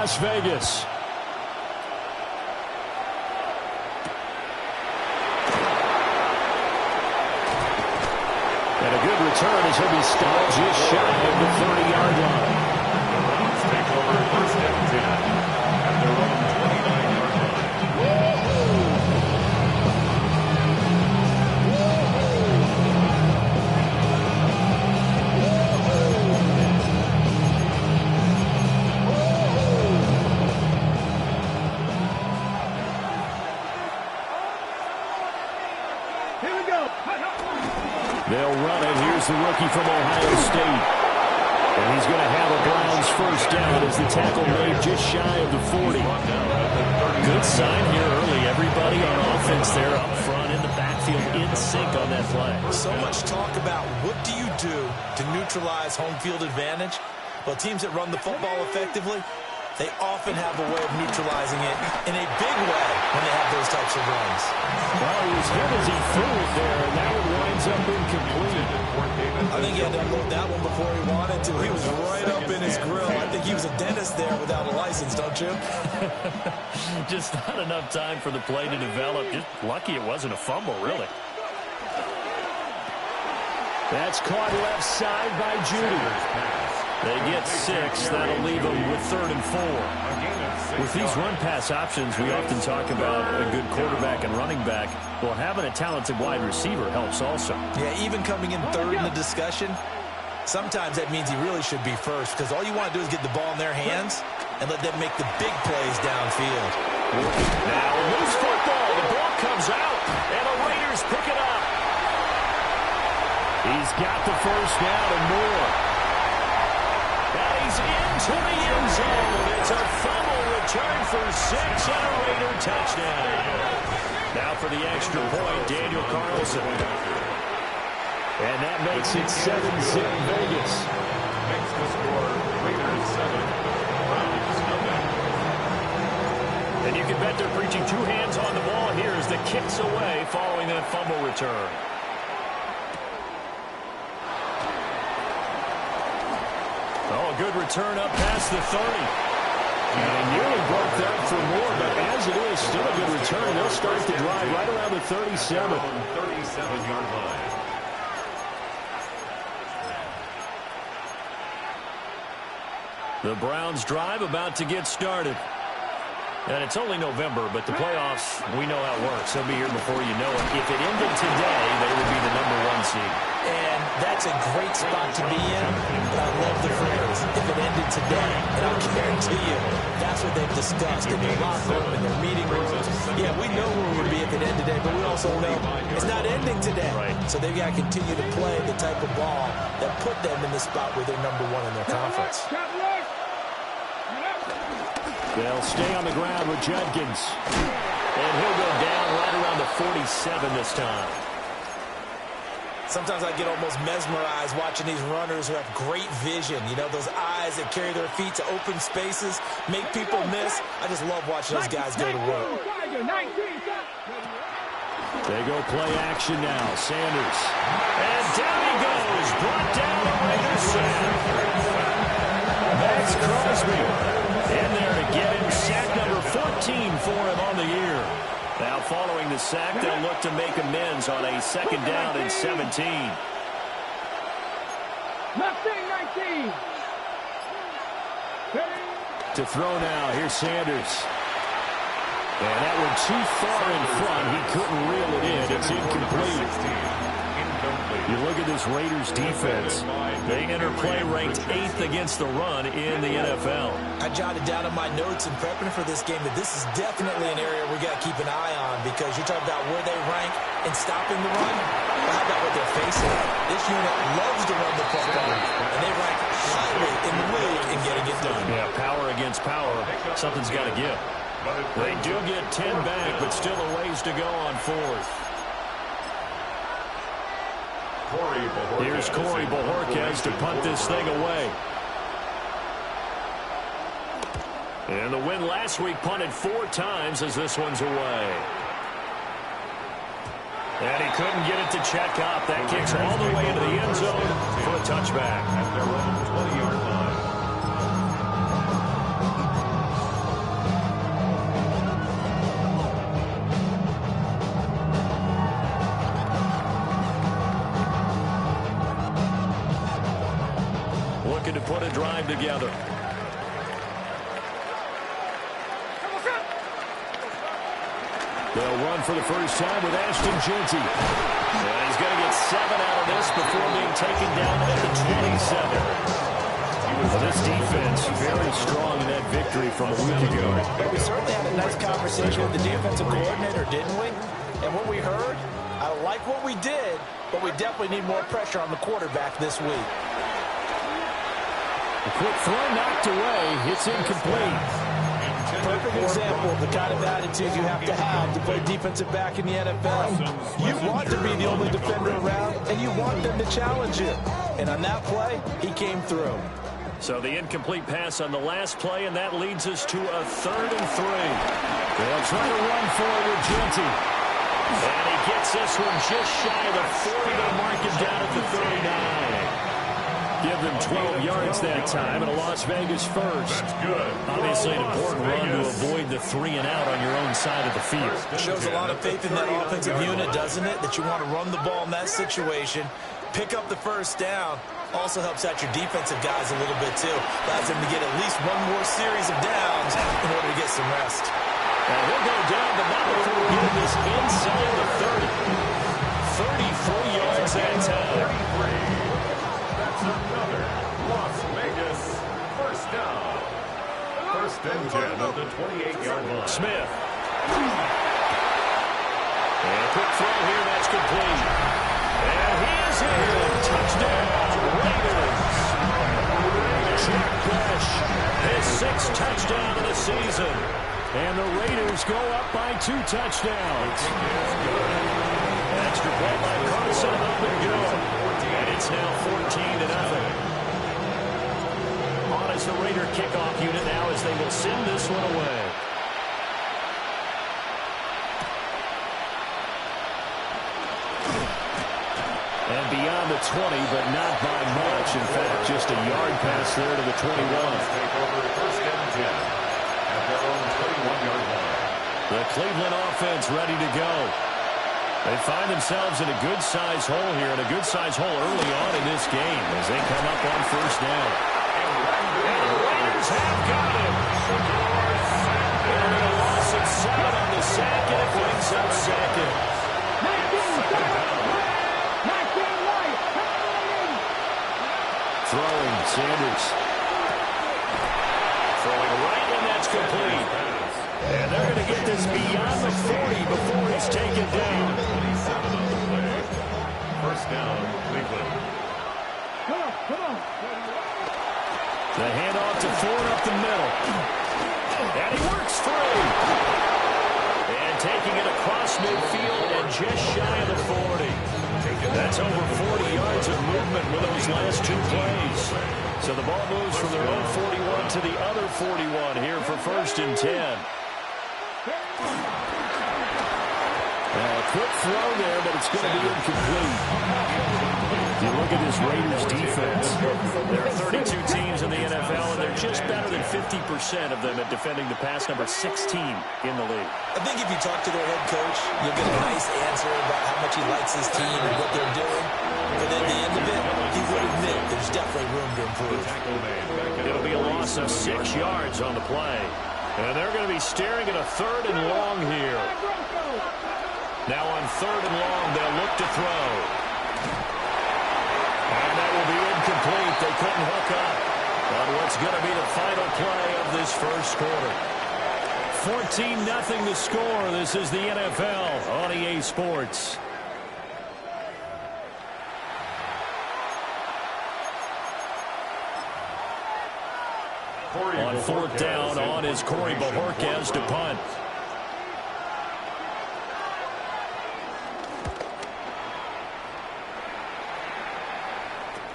Las Vegas. And a good return as he'll be stopped just shy of the 30-yard line. The Browns take over first and 10 at their own 29-yard line. They'll run it. Here's the rookie from Ohio State. And he's going to have a Browns first down as the tackle made just shy of the 40. Good sign here early. Everybody on offense there up front in the backfield in sync on that play. So much talk about what do you do to neutralize home field advantage? Well, teams that run the football effectively, they often have a way of neutralizing it in a big way when they have those types of runs. Well, he was hit as he threw it there, and that one winds up incomplete. I think he had to unload that one before he wanted to. He was right up in his grill. I think he was a dentist there without a license, don't you? Just not enough time for the play to develop. Just lucky it wasn't a fumble, really. That's caught left side by Judy. They get 6. That'll leave them with 3rd and 4. With these run-pass options, we often talk about a good quarterback and running back. Well, having a talented wide receiver helps also. Yeah, even coming in 3rd in the discussion, sometimes that means he really should be first because all you want to do is get the ball in their hands and let them make the big plays downfield. Now, loose football. The ball comes out, and the Raiders pick it up. He's got the first down and more. And he's into the end zone. It's a fumble return for 6 and a Raider touchdown. Now for the extra point, Daniel Carlson. And that makes it 7-0 Vegas. Makes the score Raiders 7, Browns nothing. And you can bet they're preaching 2 hands on the ball here as the kick's away following that fumble return. Oh, a good return up past the 30. And they nearly broke that for more, but as it is, still a good return. They'll start the drive right around the 37. 37-yard line. The Browns drive about to get started. And it's only November, but the playoffs, we know how it works. They'll be here before you know it. If it ended today, they would be the #1 seed. And that's a great spot to be in, but I love the phrase, if it ended today. And I'll guarantee you, that's what they've discussed in their locker room, in their meeting rooms. Yeah, we know where we would be if it ended today, but we also know it's not ending today. Right. So they've got to continue to play the type of ball that put them in the spot where they're #1 in their conference. They'll stay on the ground with Judkins. And he'll go down right around the 47 this time. Sometimes I get almost mesmerized watching these runners who have great vision. You know, those eyes that carry their feet to open spaces, make people miss. I just love watching those guys go to work. They go play action now. Sanders. And down he goes. Brought down the Raiders sack. Max Crosby in there to get him. Sack number 14 for him on the year. Now following the sack, they'll look to make amends on a 2nd down and 17. 19. To throw now. Here's Sanders. And that one too far in front. He couldn't reel it in. It's incomplete. You look at this Raiders defense. They enter play ranked 8th against the run in the NFL. I jotted down in my notes in prepping for this game that this is definitely an area we got to keep an eye on because you're talking about where they rank in stopping the run. Well, how about what they're facing? This unit loves to run the football, and they rank highly in the league in getting it done. Yeah, power against power. Something's got to give. They do get 10 back, but still a ways to go on 4th. Here's Corey Bojorquez to punt this thing away. And the win last week punted 4 times as this one's away. And he couldn't get it to check up. That kicks all the way into the end zone for a touchback. At their own 20-yard line. drive together. They'll run for the first time with Ashton Jeanty. And he's going to get 7 out of this before being taken down at the 27. Well, this defense very strong in that victory from a week ago. But we certainly had a nice conversation with the defensive coordinator, didn't we? And what we heard, I like what we did, but we definitely need more pressure on the quarterback this week. A quick throw knocked away. It's incomplete. Perfect example of the kind of attitude you have to play defensive back in the NFL. You want to be the only defender around, and you want them to challenge you. And on that play, he came through. So the incomplete pass on the last play, and that leads us to a 3rd and 3. They'll try to run forward, Jeanty. And he gets this one just shy of the 40. They'll mark him down at the 39. Give them 12 yards that time, and a Las Vegas first. That's good. Obviously an important run to avoid the 3 and out on your own side of the field. It shows a lot of faith in that offensive unit, doesn't it? That you want to run the ball in that situation, pick up the first down. Also helps out your defensive guys a little bit, too. Allows them to get at least one more series of downs in order to get some rest. And he'll go down, but not before getting this inside the 30. 33 yards that time. That's another Las Vegas first down. 1st and 10 at the 28-yard line. Smith. And a quick throw here, that's complete. And he is in. Touchdown, Raiders. Jack Bush, his 6th touchdown of the season. And the Raiders go up by 2 touchdowns. Extra point by Carson, up and good. And it's now 14-0. On is the Raider kickoff unit now as they will send this one away. And beyond the 20, but not by much. In fact, just a yard pass there to the 21. Take over 1st and 10 at their own 21-yard line. The Cleveland offense ready to go. They find themselves in a good-sized hole here, and a good-sized hole early on in this game as they come up on 1st down. And the Raiders have got him. And a loss of 7 on the sack, and it brings up 2nd. Throwing, Sanders. Throwing right, and that's complete. And they're going to get this beyond the 40 before he's taken down. 27 on the play. 1st down, Cleveland. The handoff to Ford up the middle. And he works free. And taking it across midfield and just shy of the 40. That's over 40 yards of movement with those last 2 plays. So the ball moves from their own 41 to the other 41 here for 1st and 10. A quick throw there, but it's going to be incomplete. If you look at this Raiders defense, there are 32 teams in the NFL, and they're just better than 50% of them at defending the pass, number 16 in the league. I think if you talk to their head coach, you'll get a nice answer about how much he likes his team and what they're doing. But at the end of it, he would admit there's definitely room to improve. It'll be a loss of 6 yards on the play. And they're going to be staring at a 3rd and long here. Now on 3rd and long, they'll look to throw. And that will be incomplete. They couldn't hook up on what's going to be the final play of this 1st quarter. 14-0 the score. This is the NFL on EA Sports. On 4th down, on is Corey Bojorquez to punt.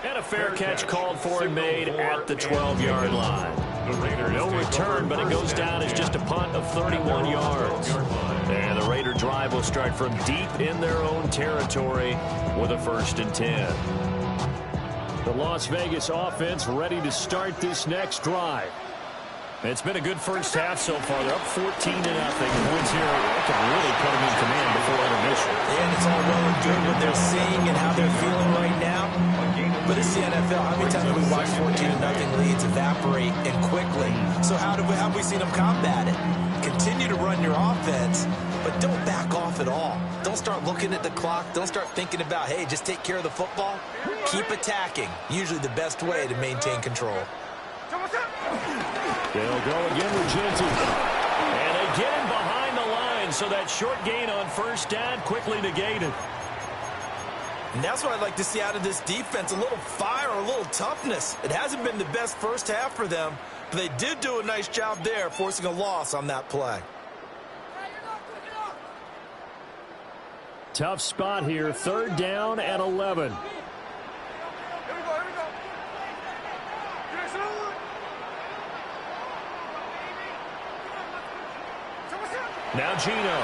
And a fair catch called for and made at the 12-yard line. No return, but it goes down as just a punt of 31 yards. And the Raider drive will start from deep in their own territory with a 1st and 10. The Las Vegas offense ready to start this next drive. It's been a good first half so far. They're up 14-0. Points here can really put them in command before intermission. And it's all well and good what they're seeing and how they're feeling right now. But it's the NFL. How many times have we watched 14-0 leads evaporate and quickly? So how have we seen them combat it? Continue to run your offense, but don't back off at all. Don't start looking at the clock. Don't start thinking about, hey, just take care of the football. Keep attacking. Usually the best way to maintain control. They'll go again with Genty. And they get him behind the line, so that short gain on first down quickly negated. And that's what I'd like to see out of this defense, a little fire, a little toughness. It hasn't been the best first half for them, but they did do a nice job there, forcing a loss on that play. Tough spot here, 3rd down and 11. Now Geno.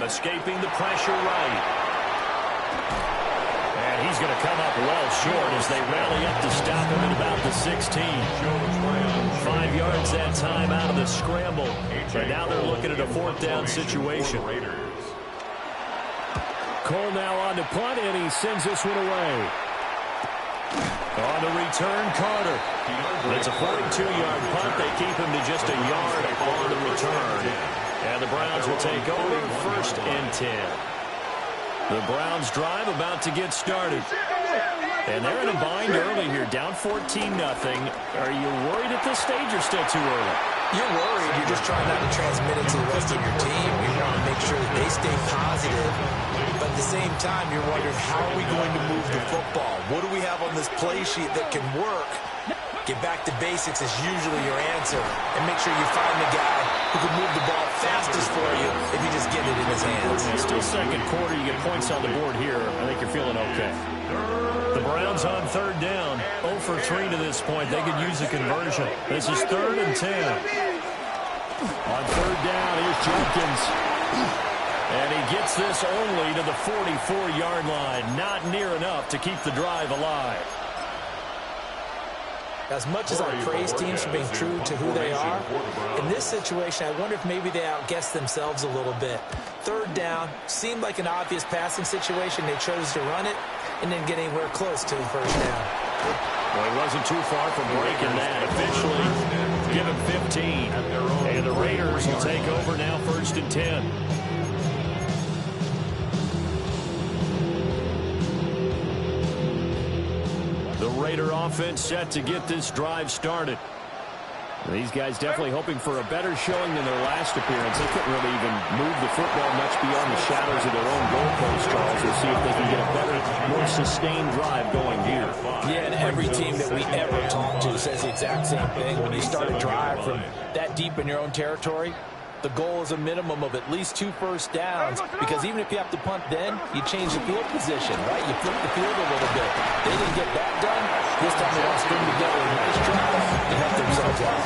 Escaping the pressure right. And he's going to come up well short as they rally up to stop him at about the 16. 5 yards that time out of the scramble. But now they're looking at a 4th down situation. Cole now on to punt, and he sends this one away. On the return, Carter. It's a 42-yard punt. They keep him to just a yard on the return. And the Browns will take over 1st and 10. The Browns drive about to get started. And they're in a bind early here, down 14-0. Are you worried at this stage or still too early? You're worried. You're just trying not to transmit it to the rest of your team. You want to make sure that they stay positive. But at the same time, you're wondering, how are we going to move the football? What do we have on this play sheet that can work? Get back to basics is usually your answer. And make sure you find the guy who can move the ball fastest for you if you just get it in his hands. Still 2nd quarter. You get points on the board here. I think you're feeling okay. The Browns on 3rd down. 0 for 3 to this point. They could use a conversion. This is 3rd and 10. On 3rd down, here's Jenkins. And he gets this only to the 44-yard line. Not near enough to keep the drive alive. As much as I praise teams for being true to who they are, in this situation, I wonder if maybe they outguessed themselves a little bit. 3rd down seemed like an obvious passing situation. They chose to run it and didn't get anywhere close to the 1st down. Well, he wasn't too far from breaking that. Officially, give him 15. And the Raiders will take over now 1st and 10. The Raider offense set to get this drive started. These guys definitely hoping for a better showing than their last appearance. They couldn't really even move the football much beyond the shadows of their own goalpost, Charles. We'll see if they can get a better, more sustained drive going here. Yeah, and every team that we ever talk to says the exact same thing. When you start a drive from that deep in your own territory, the goal is a minimum of at least 2 first downs, because even if you have to punt then, you change the field position, right? You flip the field a little bit. They didn't get that done. This time they want to string together a nice drive and help themselves out.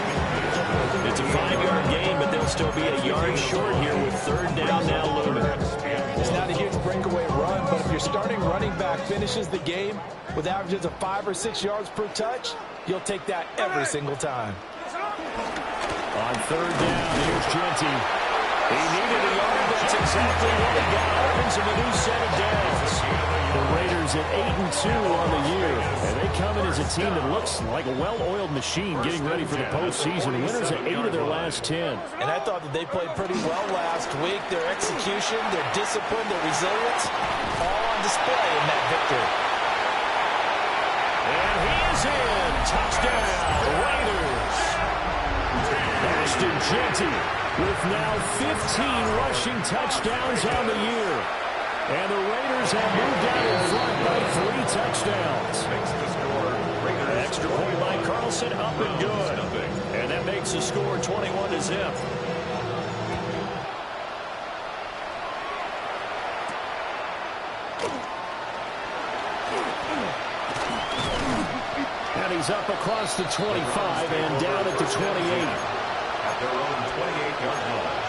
It's a 5-yard gain, but they'll still be a yard short here with 3rd down now looming. It's not a huge breakaway run, but if your starting running back finishes the game with averages of 5 or 6 yards per touch, you'll take that every single time. On 3rd down, here's Genty. He needed a yard. That's exactly what he got. Brings him a new set of downs. The Raiders at 8-2 on the year. And they come in as a team that looks like a well-oiled machine getting ready for the postseason. Winners at 8 of their last 10. And I thought that they played pretty well last week. Their execution, their discipline, their resilience, all on display in that victory. And he is in. Touchdown, Raiders. Ashton Genty with now 15 rushing touchdowns on the year. And the Raiders have moved out in front by 3 touchdowns. Extra point by Carlson, up and good. And that makes the score 21-0. And he's up across the 25 and down at the 28. At their own 28-yard line.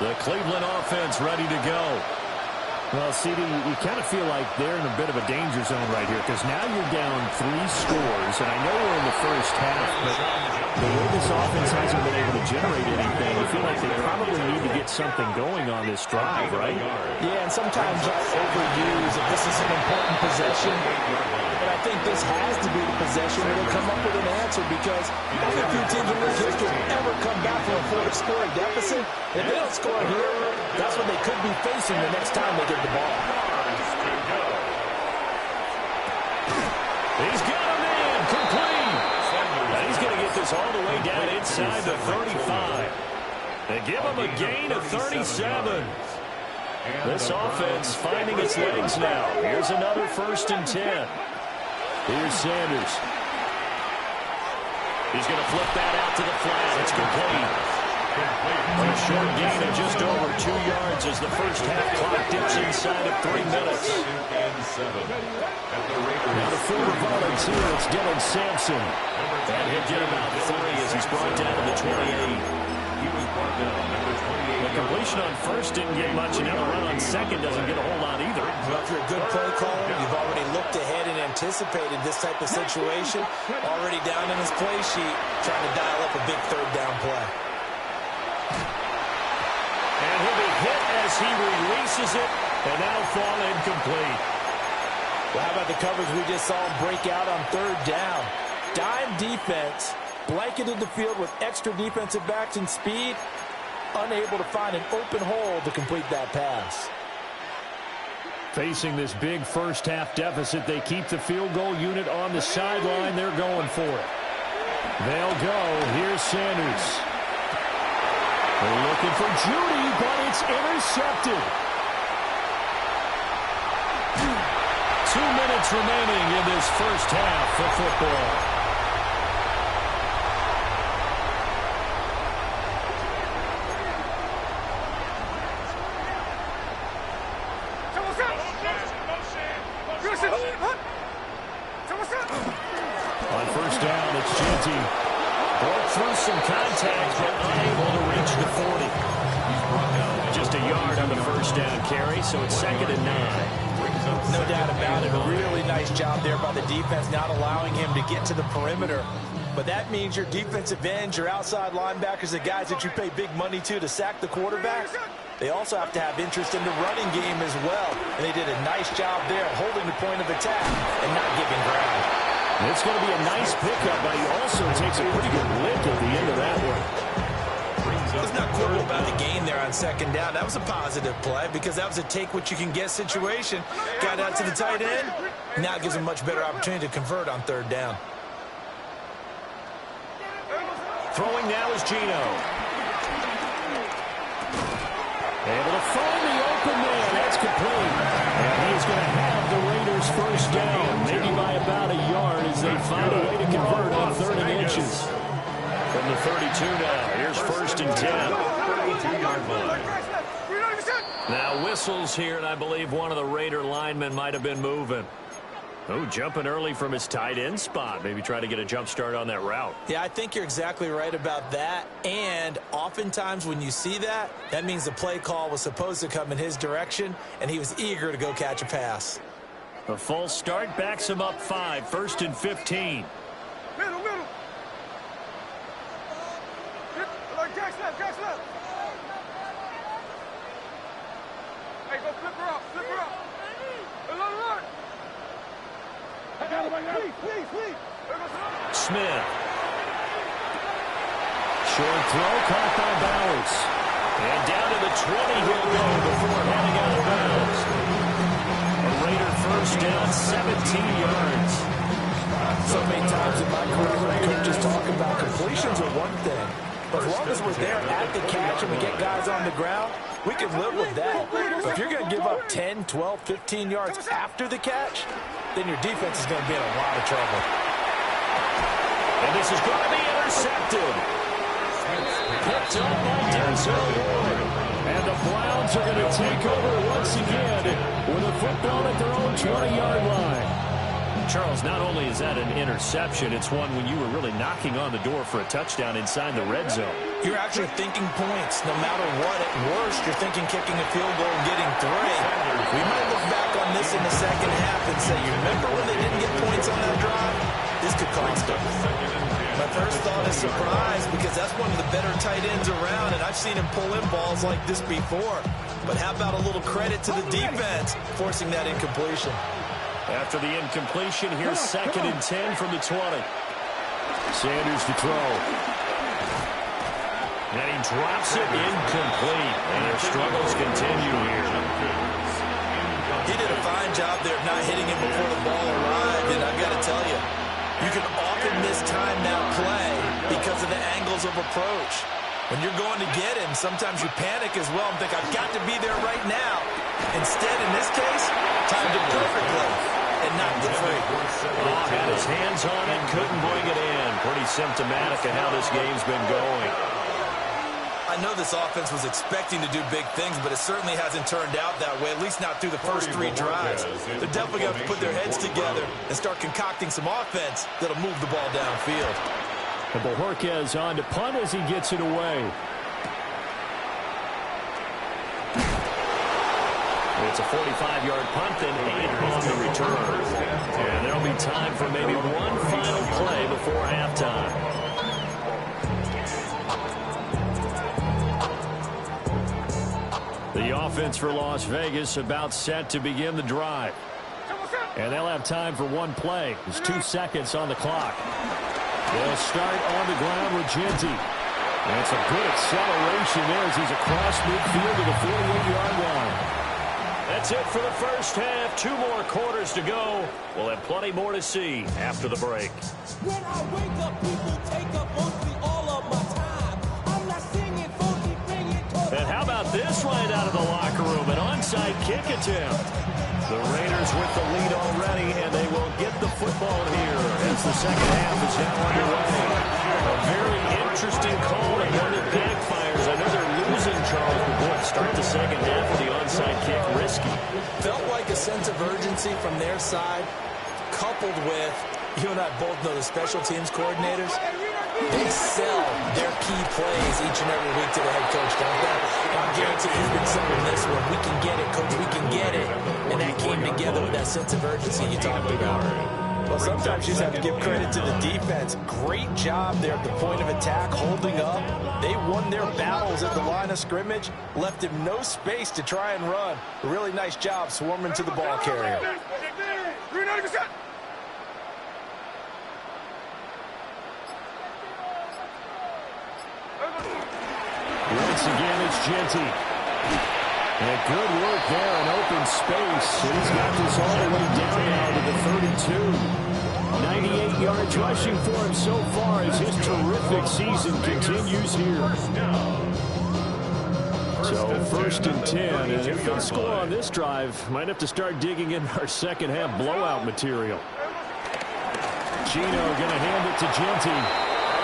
The Cleveland offense ready to go. Well, CD, you kind of feel like they're in a bit of a danger zone right here because now you're down 3 scores, and I know we're in the first half, but the way this offense hasn't been able to generate anything, you feel like they probably need to get something going on this drive, right? Yeah, and sometimes I overuse if this is an important possession, but I think this has to be the possession where they'll come up with an answer because only a few teams in their history ever come back from a 4-scoring deficit. If they don't score here, that's what they could be facing the next time they get the ball. He's got a man complete. And he's going to get this all the way down inside the 35. They give him a gain of 37. This offense finding its legs now. Here's another 1st and 10. Here's Sanders. He's going to flip that out to the flat. It's complete. A short gain of just over 2 yards as the first half clock dips inside of 3 minutes. Now the former volunteer, it's Dylan Sampson. And he'll get about 3 as he's brought down to the 28. The completion on first didn't get much, and now the run on second doesn't get a whole lot either. Well, if you're a good play caller, you've already looked ahead and anticipated this type of situation. Already down in his play sheet, trying to dial up a big 3rd down play. And he'll be hit as he releases it, and that'll fall incomplete. Well, how about the coverage we just saw him break out on 3rd down? Dime defense, blanketed the field with extra defensive backs and speed, unable to find an open hole to complete that pass. Facing this big first half deficit, they keep the field goal unit on the sideline. They're going for it. They'll go. Here's Sanders. They're looking for Judy, but it's intercepted. 2 minutes remaining in this first half of football. On first down, it's Genty. Broke through some contact, but unable to reach the 40. Just a yard on the first down carry, so it's 2nd and 9. No doubt about it. A really nice job there by the defense, not allowing him to get to the perimeter. But that means your defensive ends, your outside linebackers, the guys that you pay big money to sack the quarterback, they also have to have interest in the running game as well. And they did a nice job there holding the point of attack and not giving ground. It's going to be a nice pickup, but he also takes a pretty good lick at the end of that one. Let's not quibble about the gain there on 2nd down. That was a positive play because that was a take-what-you-can-get situation. Got out to the tight end. Now it gives him a much better opportunity to convert on 3rd down. Throwing now is Geno. Able to find the open man. That's complete. And he's going to have the Raiders first down, maybe by about a yard as they find a way to convert on 3rd and inches. From the 32 now, here's 1st and 10. Now whistles here, and I believe one of the Raider linemen might have been moving. Oh, jumping early from his tight end spot. Maybe try to get a jump start on that route. Yeah, I think you're exactly right about that. And oftentimes when you see that, that means the play call was supposed to come in his direction, and he was eager to go catch a pass. A false start backs him up 5, 1st and 15. Middle. Jack left. Hey, go flip her up. Look. Please. Smith. Short throw caught by Bowers. And down to the 20 he'll go before heading out of bounds. A Raider first down, 17 yards. So many times in my career, coaches talk about completions are one thing. But as long as we're there at the catch and we get guys on the ground, we can live with that. But if you're going to give up 10, 12, 15 yards after the catch, then your defense is going to be in a lot of trouble. And this is going to be intercepted. Picked up by Denzel Ward. And the Browns are going to take over once again with a football at their own 20-yard line. Charles, not only is that an interception, it's one when you were really knocking on the door for a touchdown inside the red zone. You're actually thinking points no matter what. At worst, you're thinking kicking a field goal and getting 3. We might look back on this in the second half and say, you remember when they didn't get points on that drive? This could cost them. My first thought is surprise, because that's one of the better tight ends around, and I've seen him pull in balls like this before. But how about a little credit to the defense forcing that incompletion? After the incompletion, here's 2nd and 10 from the 20. Sanders to throw. And he drops it incomplete. And their struggles continue here. He did a fine job there of not hitting him before the ball arrived. And I've got to tell you, you can often mistime that play because of the angles of approach. When you're going to get him, sometimes you panic as well and think, I've got to be there right now. Instead, in this case, timed it perfectly and knocked it free. Oh, had his hands on it, couldn't bring it in. Pretty symptomatic of how this game's been going. I know this offense was expecting to do big things, but it certainly hasn't turned out that way, at least not through the first 3 drives. They're definitely going to have to put their heads together and start concocting some offense that'll move the ball downfield. And Bojorquez on to punt as he gets it away. It's a 45-yard punt, then 8 on the return. And there'll be time for maybe one final play before halftime. The offense for Las Vegas about set to begin the drive. And they'll have time for one play. There's 2 seconds on the clock. They'll start on the ground with Jeanty. And it's a good acceleration there as he's across midfield to the 48-yard line. That's it for the first half. 2 more quarters to go. We'll have plenty more to see after the break. When I wake up, people take up mostly all of my time. I'm not singing, funky, bring it to. And how about this right out of the locker room? An onside kick attempt. The Raiders with the lead already, and they will get the football here as the second half is now underway. A very interesting call, and one that backfires. I know they're losing, Charles, but boy, start the second half with the onside kick risky. Felt like a sense of urgency from their side, coupled with, you and I both know the special teams coordinators, they sell their key plays each and every week to the head coach, don't they? I guarantee he's been selling this one. We can get it, coach, we can get it. And that came together with that sense of urgency you talked about. Well, sometimes you just have to give credit to the defense. Great job there at the point of attack, holding up. They won their battles at the line of scrimmage, left him no space to try and run. A really nice job swarming to the ball carrier. Once again, it's Jeanty. And good work there in open space. And he's got this all the way down now to the 32. 98 yards rushing for him so far as his terrific season continues here. So 1st and 10. And if they score on this drive, might have to start digging in our second half blowout material. Gino going to hand it to Jeanty.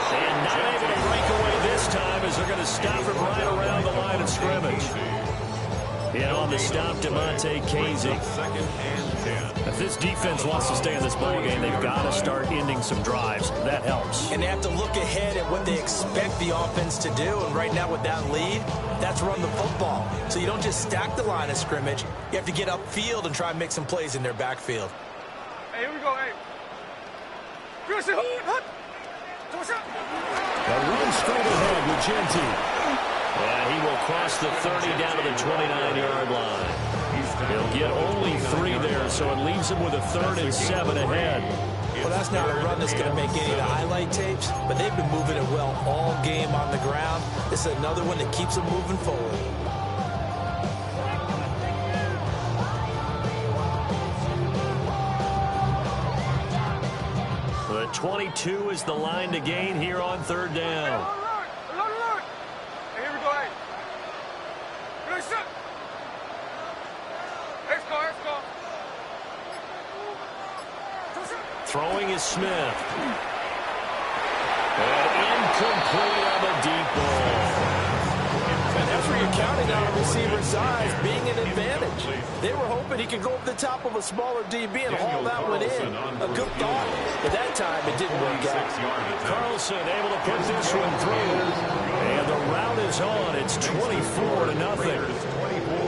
And not able to break away this time as they're going to stop him right around the line of scrimmage. And on the stop, Damontae Kazee. If this defense wants to stay in this ballgame, they've got to start ending some drives. That helps. And they have to look ahead at what they expect the offense to do. And right now with that lead, that's run the football. So you don't just stack the line of scrimmage. You have to get upfield and try and make some plays in their backfield. Hey, here we go, hey. A run straight ahead with Jeanty. And he will cross the 30 down to the 29-yard line. He'll get only 3 there, so it leaves him with a 3rd and 7 ahead. Well, that's not a run that's going to make any of the highlight tapes, but they've been moving it well all game on the ground. This is another one that keeps them moving forward. The 22 is the line to gain here on 3rd down. Hey, here we go, hey. Let's go. Throwing is Smith. And incomplete on the deep ball. And that's you're counting on a receiver's size being an advantage. They were hoping he could go over the top of a smaller DB and haul that one in. A good thought, but that time it didn't work out. Carlson able to put this one through. And the route is on. It's 24-0.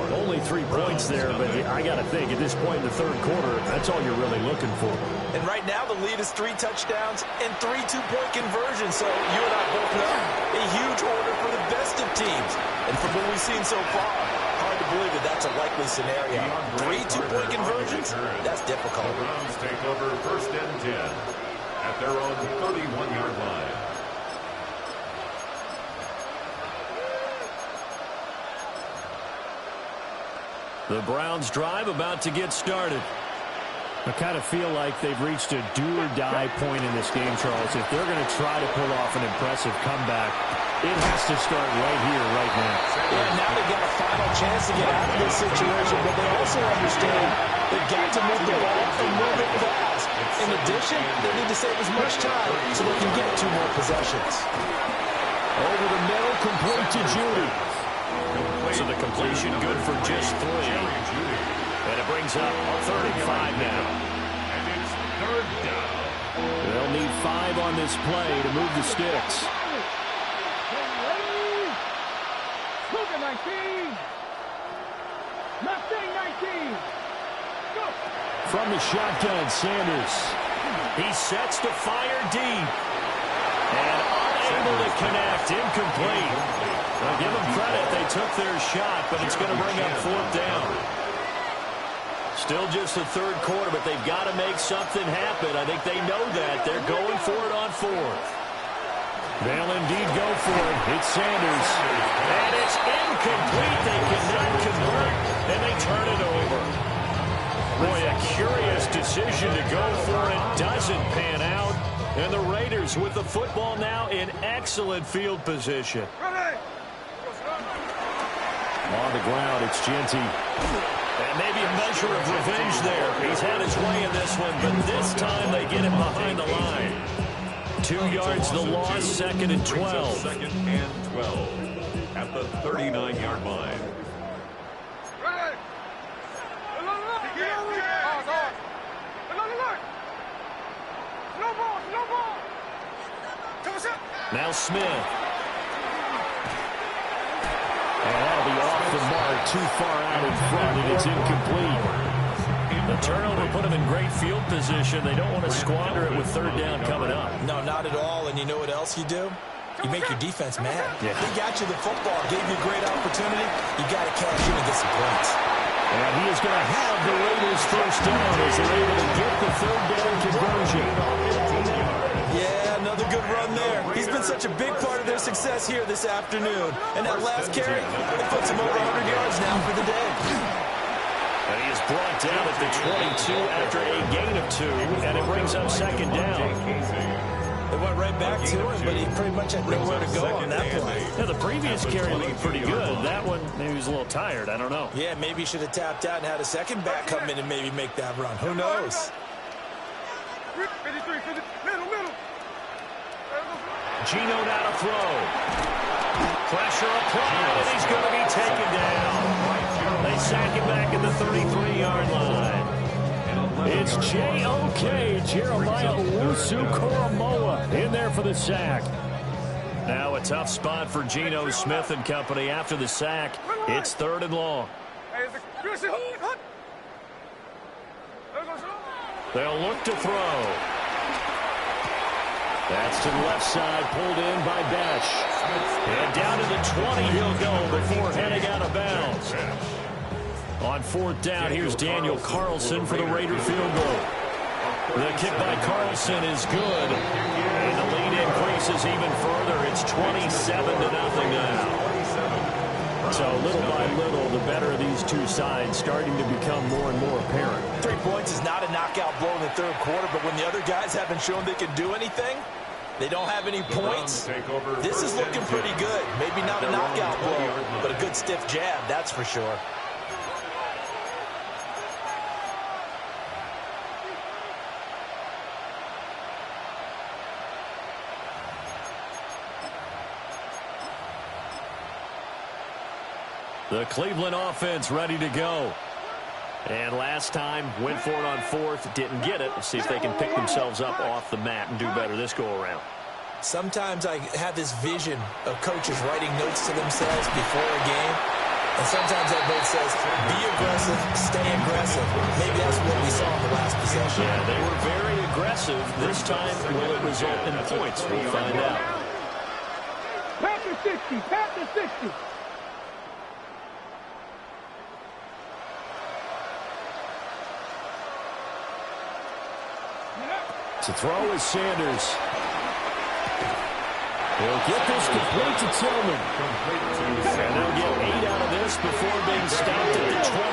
Only 3 points there, but I got to think at this point in the third quarter, that's all you're really looking for. And right now the lead is 3 touchdowns and 3 two-point conversions. So you and I both know a huge order for the best of teams. And from what we've seen so far, hard to believe that that's a likely scenario. 3 two-point conversions? That's difficult. The Browns take over first and 10 at their own 31-yard line. The Browns drive about to get started. I kind of feel like they've reached a do-or-die point in this game, Charles. If they're going to try to pull off an impressive comeback, it has to start right here, right now. Yeah, now they've got a final chance to get out of this situation, but they also understand they've got to move the ball and move it fast. In addition, they need to save as much time so they can get 2 more possessions. Over the middle, complete to Judy. So the completion good for just 3. And it brings up 35 now. And it's third down. They'll need 5 on this play to move the sticks. Cougar 19. Mustang 19. Go. From the shotgun, Sanders. He sets to fire deep. And unable to connect, incomplete. Now give them credit, they took their shot, but it's going to bring up 4th down. Still just the third quarter, but they've got to make something happen. I think they know that. They're going for it on 4th. They'll indeed go for it. It's Sanders. And it's incomplete. They cannot convert, and they turn it over. Boy, a curious decision to go for it. Doesn't pan out. And the Raiders with the football now in excellent field position. On the ground, it's Genty. And maybe a measure of revenge there. He's had his way in this one, but this time they get him behind the line. 2 yards the loss, 2nd and 12. 2nd and 12 at the 39-yard line. Now Smith. And that'll be off the mark, too far out in front, and it's incomplete. The turnover put them in great field position. They don't want to squander it with 3rd down coming up. No, not at all. And you know what else you do? You make your defense mad. Yeah. They got you the football, gave you a great opportunity. You got to cash in and get some points. And he is going to have the Raiders 1st down as they're able to get the 3rd down conversion. Yeah, another good run there. He's been such a big part of their success here this afternoon. And that last carry, it puts him over 100 yards now for the day. And he is brought down at the 22 after a gain of 2, and it brings up 2nd down. They went right back to him, but he pretty much had nowhere to go on that play. Yeah, the previous carry looked pretty good. That one, maybe he was a little tired. I don't know. Yeah, maybe he should have tapped out and had a second back come in and maybe make that run. Who knows? 53, 50, middle. Geno now to throw. Pressure applied, and he's going to be taken down. They sack him back at the 33-yard line. It's J.O.K. Jeremiah Owusu-Koramoah in there for the sack. Now a tough spot for Geno Smith and company after the sack. It's 3rd and long. They'll look to throw. That's to the left side, pulled in by Besh. And down to the 20 he'll go before heading out of bounds. On 4th down, here's Daniel Carlson for the Raider field goal. The kick by Carlson is good. And the lead increases even further. It's 27-0 now. So little by little, the better of these two sides starting to become more and more apparent. 3 points is not a knockout blow in the 3rd quarter, but when the other guys haven't shown they can do anything, they don't have any points. This is looking pretty good. Maybe not a knockout blow, but a good stiff jab, that's for sure. The Cleveland offense ready to go. And last time, went for it on fourth, didn't get it. Let's see if they can pick themselves up off the mat and do better this go-around. Sometimes I have this vision of coaches writing notes to themselves before a game. And sometimes that note says, be aggressive, stay aggressive. Maybe that's what we saw in the last possession. Yeah, they were very aggressive. This time, will it result in points? We'll find out. Pat to 60. Pat to 60. To throw is Sanders. He'll get this complete to Tillman. And they'll get 8 out of this before being stopped at the 28.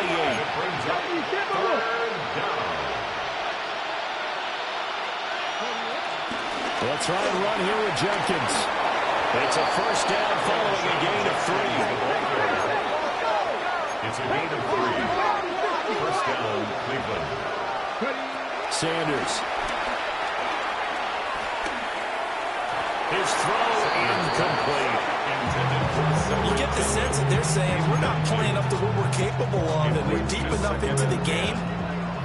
They'll try and run here with Jenkins. It's a first down following a gain of 3. It's a gain of 3. First down, Cleveland. Sanders. His throw incomplete. You get the sense that they're saying we're not playing up to what we're capable of, and we're deep enough into the game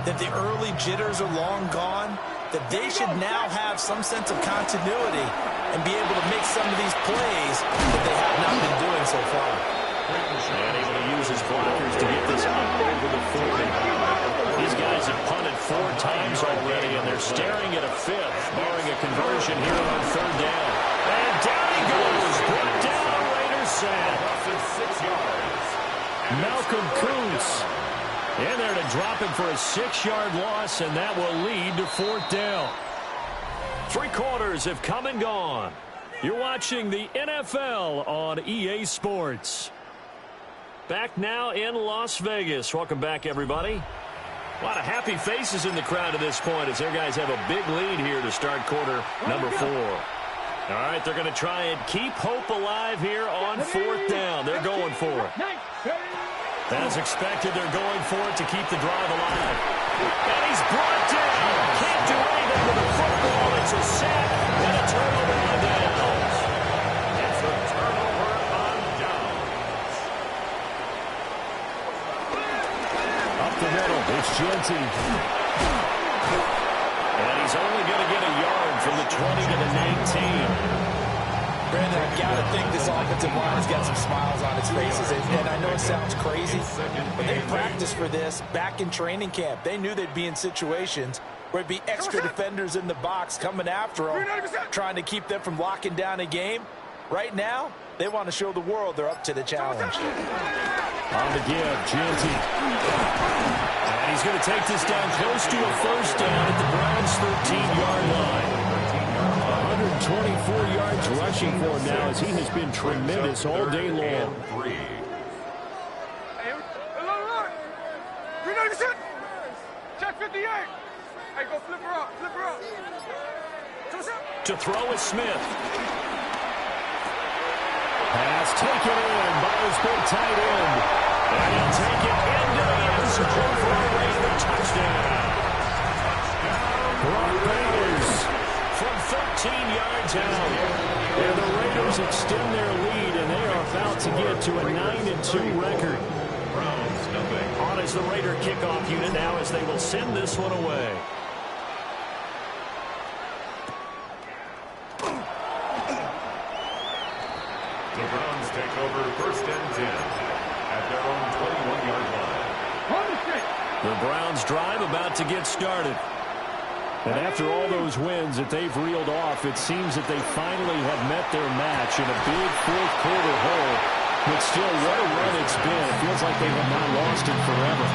that the early jitters are long gone, that they should now have some sense of continuity and be able to make some of these plays that they have not been doing so far. And able to use his blockers to get this up over the 40. These guys have punted 4 times already, and they're staring at a 5th, barring a conversion here on 3rd down. And down he goes. Brought down a Raiders sack. 6 yards. Malcolm Kuntz in there to drop him for a 6-yard loss, and that will lead to 4th down. 3 quarters have come and gone. You're watching the NFL on EA Sports. Back now in Las Vegas. Welcome back, everybody. A lot of happy faces in the crowd at this point as their guys have a big lead here to start quarter number 4. All right, they're going to try and keep hope alive here on 4th down. They're going for it. As expected, they're going for it to keep the drive alive. And he's brought down. Can't do anything with the football. It's a sack and a turnover on downs. It's a turnover on downs. Up the middle, it's Genty. And he's only going to get a yard from the 20 to the 19. Brandon, I've got to think this offensive line's got some smiles on its faces. And I know it sounds crazy, but they practiced for this back in training camp. They knew they'd be in situations where it'd be extra defenders in the box coming after them, trying to keep them from locking down a game. Right now, they want to show the world they're up to the challenge. On the give, Genty. And he's going to take this down close to a first down at the Browns' 13-yard line. 124 yards rushing for him now as he has been tremendous all day long. Check 58. Hey, go flip her up. Flip her up. To throw is Smith. Pass taken in by his big tight end. And he'll take it into the end zone for a Raider touchdown. Brock Bowers from 13 yards out. And the Raiders extend their lead, and they are about to get to a 9-2 record. Browns nothing. On is the Raider kickoff unit now as they will send this one away. The Browns take over 1st and 10 at their own 21-yard line. The Browns drive about to get started. And after all those wins that they've reeled off, it seems that they finally have met their match in a big 4th quarter hole. But still, what a run it's been. It feels like they have not lost it forever.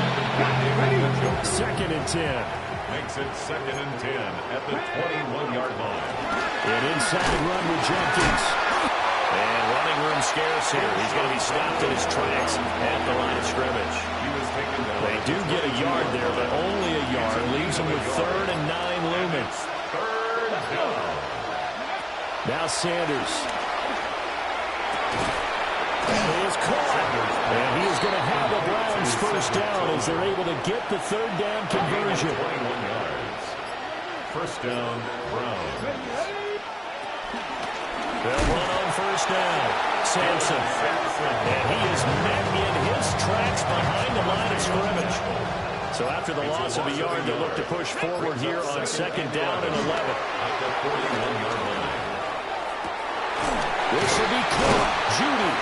2nd and 10. Makes it 2nd and 10 at the 21-yard line. An inside run with Jenkins. And running room scarce here. He's going to be stopped in his tracks at the line of scrimmage. He was taken down. They do get a yard there, but only a yard. Leaves them with 3rd and 9 looming. 3rd down. Now Sanders. He is caught. And he is going to have a Browns first down as they're able to get the 3rd down conversion. 21 yards. First down, Browns. They'll run on first down. Sampson. And he is met in his tracks behind the line of scrimmage. So after the loss of a yard, they'll look to push forward here on second down and 11. This will be caught. Judy.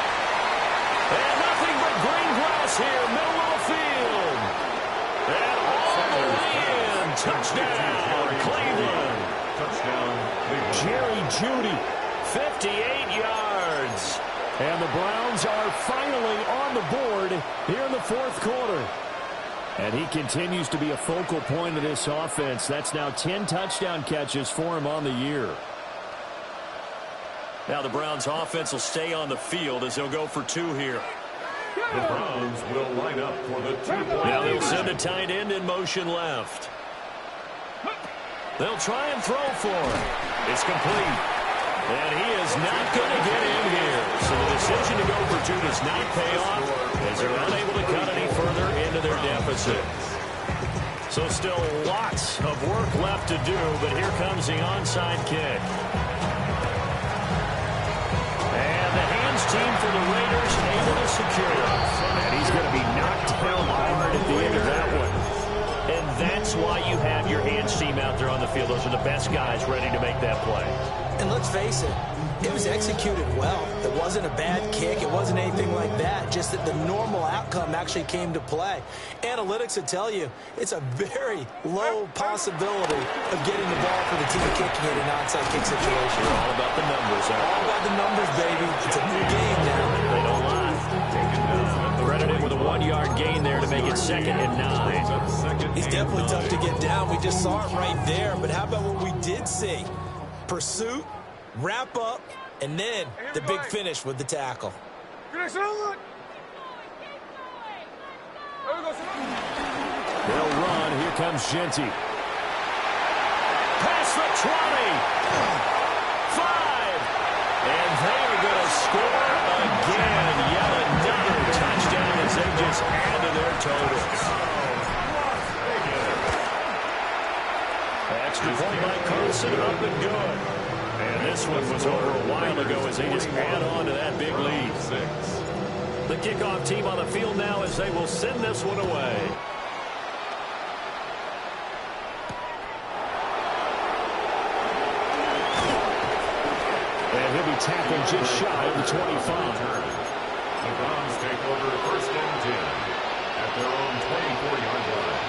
And nothing but green grass here, middle of the field. And all the way in. Touchdown, Cleveland. Touchdown, Cleveland. Jerry Judy, 58 yards. And the Browns are finally on the board here in the fourth quarter. And he continues to be a focal point of this offense. That's now 10 touchdown catches for him on the year. Now the Browns offense will stay on the field as they'll go for 2 here. The Browns will line up for the 2-point. Now they'll send a tight end in motion left. They'll try and throw for him. It's complete. And he is not going to get in here. So the decision to go for 2 does not pay off as they're unable to cut any further into their deficit. So still lots of work left to do, but here comes the onside kick. And the hands team for the Raiders able to secure it. And he's going to be knocked down hard at the end of that one. And that's why you have your hands team out there on the field. Those are the best guys ready to make that play. And let's face it, it was executed well. It wasn't a bad kick. It wasn't anything like that. Just that the normal outcome actually came to play. Analytics would tell you it's a very low possibility of getting the ball for the team kicking it in an onside kick situation. They're all about the numbers. All about the numbers, baby. It's a new game now. They don't lie. Threaded in with a 1-yard gain there to make it 2nd and 9. He's definitely tough to get down. We just saw it right there. But how about what we did see? Pursuit, wrap up, and then the big finish with the tackle. They'll run. Here comes Genty. Past the 20. 5. And they're going to score again. Yet another touchdown as they just add to their totals. Extra point by Carson, up and good. And this one was over a while ago as they just add on to that big lead. 6. The kickoff team on the field now as they will send this one away. And he'll be tackled just shy of the 25. The Browns take over 1st and 10 at their own 24-yard line.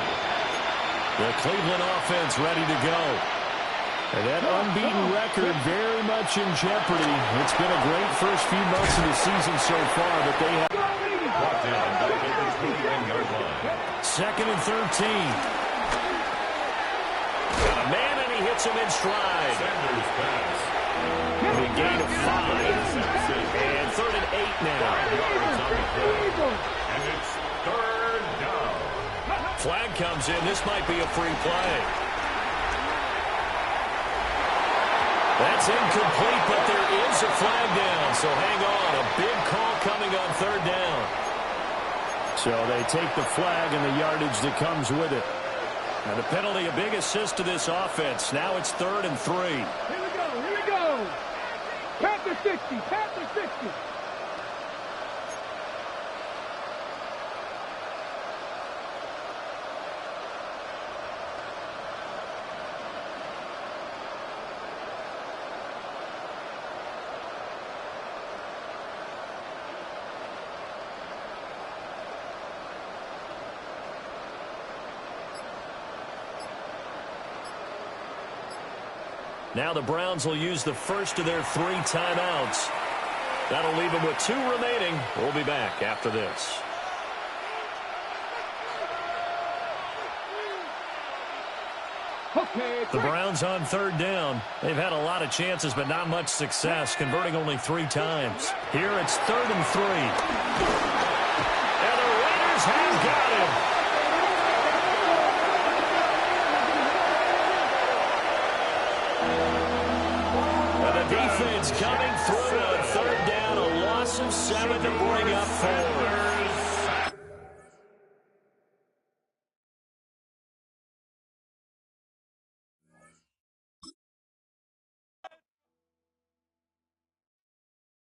The Cleveland offense ready to go. And that unbeaten record very much in jeopardy. It's been a great first few months of the season so far, but they have... Brought down back at the 21-yard line. 2nd and 13. Got a man, and he hits him in stride. Sanders pass. A gain of 5. And 3rd and 8 now. And it's 3rd down. Flag comes in. This might be a free play. That's incomplete, but there is a flag down. So hang on. A big call coming on 3rd down. So they take the flag and the yardage that comes with it. Now the penalty, a big assist to this offense. Now it's 3rd and 3. Here we go. Panther 60, Panther 60. Now the Browns will use the first of their 3 timeouts. That'll leave them with 2 remaining. We'll be back after this. The Browns on 3rd down. They've had a lot of chances, but not much success, converting only 3 times. Here it's 3rd and 3. And the Raiders have got him. Defense coming through on 3rd down, a loss of 7 to bring up 4.